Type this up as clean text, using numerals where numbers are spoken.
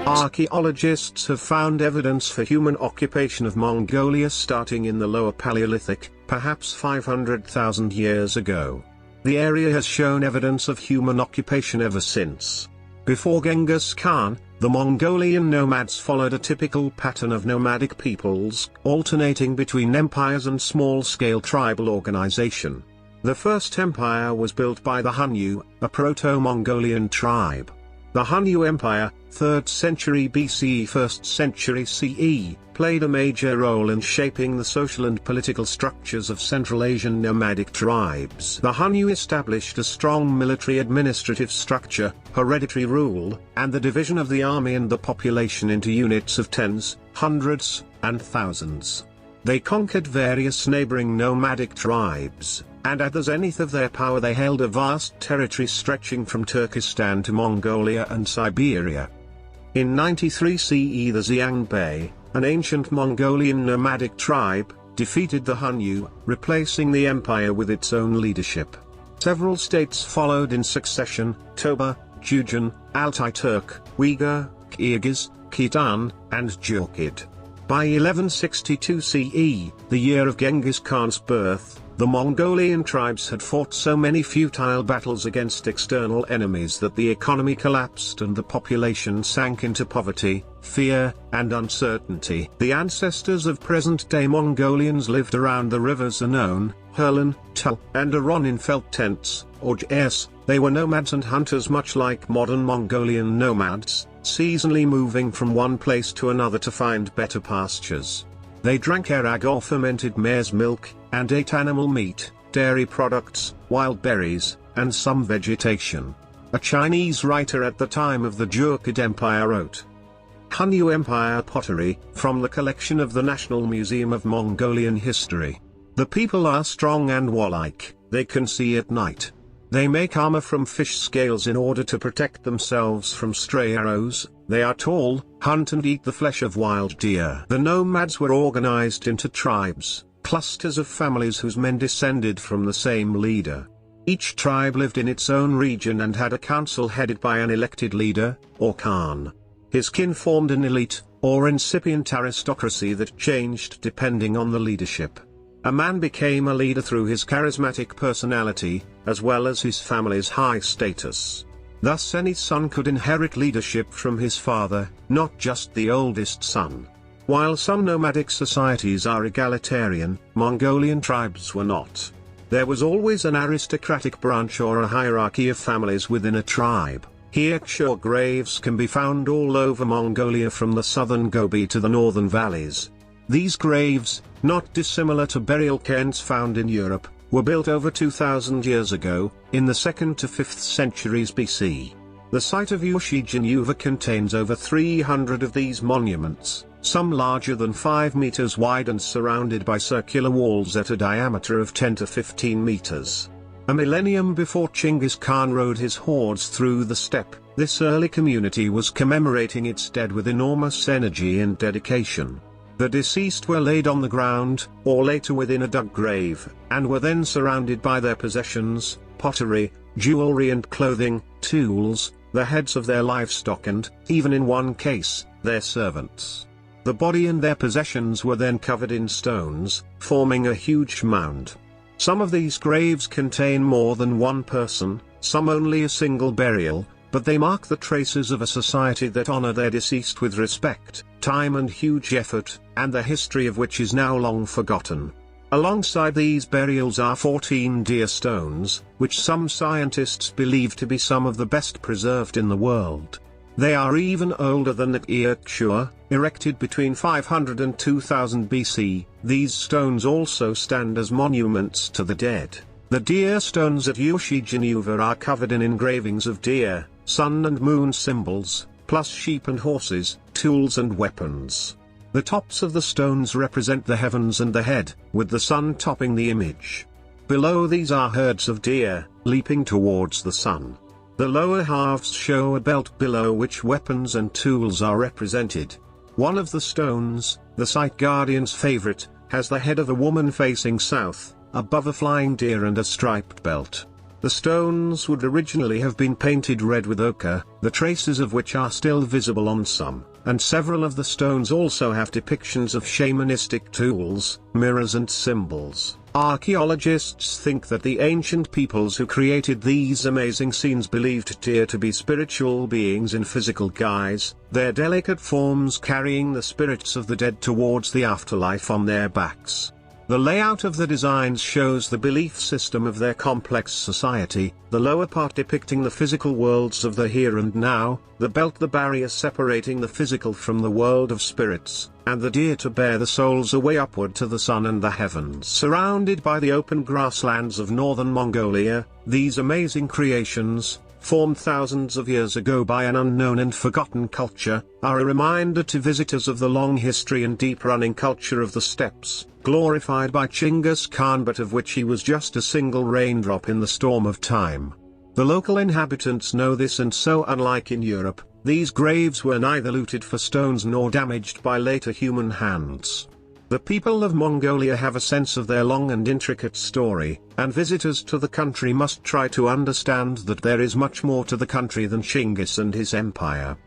Archaeologists have found evidence for human occupation of Mongolia starting in the Lower Paleolithic, perhaps 500,000 years ago. The area has shown evidence of human occupation ever since. Before Genghis Khan, the Mongolian nomads followed a typical pattern of nomadic peoples, alternating between empires and small-scale tribal organization. The first empire was built by the Hunnu, a Proto-Mongolian tribe. The Hunnu Empire, 3rd century BCE 1st century CE, played a major role in shaping the social and political structures of Central Asian nomadic tribes. The Hunnu established a strong military administrative structure, hereditary rule, and the division of the army and the population into units of tens, hundreds, and thousands. They conquered various neighboring nomadic tribes, and at the zenith of their power they held a vast territory stretching from Turkestan to Mongolia and Siberia. In 93 CE the Xianbei, an ancient Mongolian nomadic tribe, defeated the Hunnu, replacing the empire with its own leadership. Several states followed in succession: Toba, Jujan, Altai Turk, Uyghur, Kyrgyz, Khitan, and Jurkid. By 1162 CE, the year of Genghis Khan's birth, the Mongolian tribes had fought so many futile battles against external enemies that the economy collapsed and the population sank into poverty, fear, and uncertainty. The ancestors of present-day Mongolians lived around the rivers Anon, Herlan, Tul, and Aron in felt tents, or jers. They were nomads and hunters much like modern Mongolian nomads, seasonally moving from one place to another to find better pastures. They drank arag or fermented mare's milk, and ate animal meat, dairy products, wild berries, and some vegetation. A Chinese writer at the time of the Jurkid Empire wrote, "Hunnu Empire pottery, from the collection of the National Museum of Mongolian History. The people are strong and warlike, they can see at night. They make armor from fish scales in order to protect themselves from stray arrows. They are tall, hunt and eat the flesh of wild deer." The nomads were organized into tribes, clusters of families whose men descended from the same leader. Each tribe lived in its own region and had a council headed by an elected leader, or Khan. His kin formed an elite, or incipient aristocracy that changed depending on the leadership. A man became a leader through his charismatic personality, as well as his family's high status. Thus any son could inherit leadership from his father, not just the oldest son. While some nomadic societies are egalitarian, Mongolian tribes were not. There was always an aristocratic branch or a hierarchy of families within a tribe. Heerkshur graves can be found all over Mongolia from the southern Gobi to the northern valleys. These graves, not dissimilar to burial cairns found in Europe, were built over 2,000 years ago, in the 2nd to 5th centuries BC. The site of Yushi-Jinyuva contains over 300 of these monuments, some larger than 5 meters wide and surrounded by circular walls at a diameter of 10 to 15 meters. A millennium before Chinggis Khan rode his hordes through the steppe, this early community was commemorating its dead with enormous energy and dedication. The deceased were laid on the ground, or later within a dug grave, and were then surrounded by their possessions, pottery, jewelry and clothing, tools, the heads of their livestock and, even in one case, their servants. The body and their possessions were then covered in stones, forming a huge mound. Some of these graves contain more than one person, some only a single burial, but they mark the traces of a society that honor their deceased with respect, time and huge effort, and the history of which is now long forgotten. Alongside these burials are 14 deer stones, which some scientists believe to be some of the best preserved in the world. They are even older than the Heerkshur, erected between 500 and 2000 BC. These stones also stand as monuments to the dead. The deer stones at Yushi-Jinyuva are covered in engravings of deer, sun and moon symbols, plus sheep and horses, tools and weapons. The tops of the stones represent the heavens and the head, with the sun topping the image. Below these are herds of deer, leaping towards the sun. The lower halves show a belt below which weapons and tools are represented. One of the stones, the site guardian's favorite, has the head of a woman facing south, above a flying deer and a striped belt. The stones would originally have been painted red with ochre, the traces of which are still visible on some, and several of the stones also have depictions of shamanistic tools, mirrors and symbols. Archaeologists think that the ancient peoples who created these amazing scenes believed deer to be spiritual beings in physical guise, their delicate forms carrying the spirits of the dead towards the afterlife on their backs. The layout of the designs shows the belief system of their complex society, the lower part depicting the physical worlds of the here and now, the belt the barrier separating the physical from the world of spirits, and the deer to bear the souls away upward to the sun and the heavens. Surrounded by the open grasslands of northern Mongolia, these amazing creations, formed thousands of years ago by an unknown and forgotten culture, are a reminder to visitors of the long history and deep-running culture of the steppes, glorified by Chinggis Khan but of which he was just a single raindrop in the storm of time. The local inhabitants know this, and so unlike in Europe, these graves were neither looted for stones nor damaged by later human hands. The people of Mongolia have a sense of their long and intricate story, and visitors to the country must try to understand that there is much more to the country than Chinggis and his empire.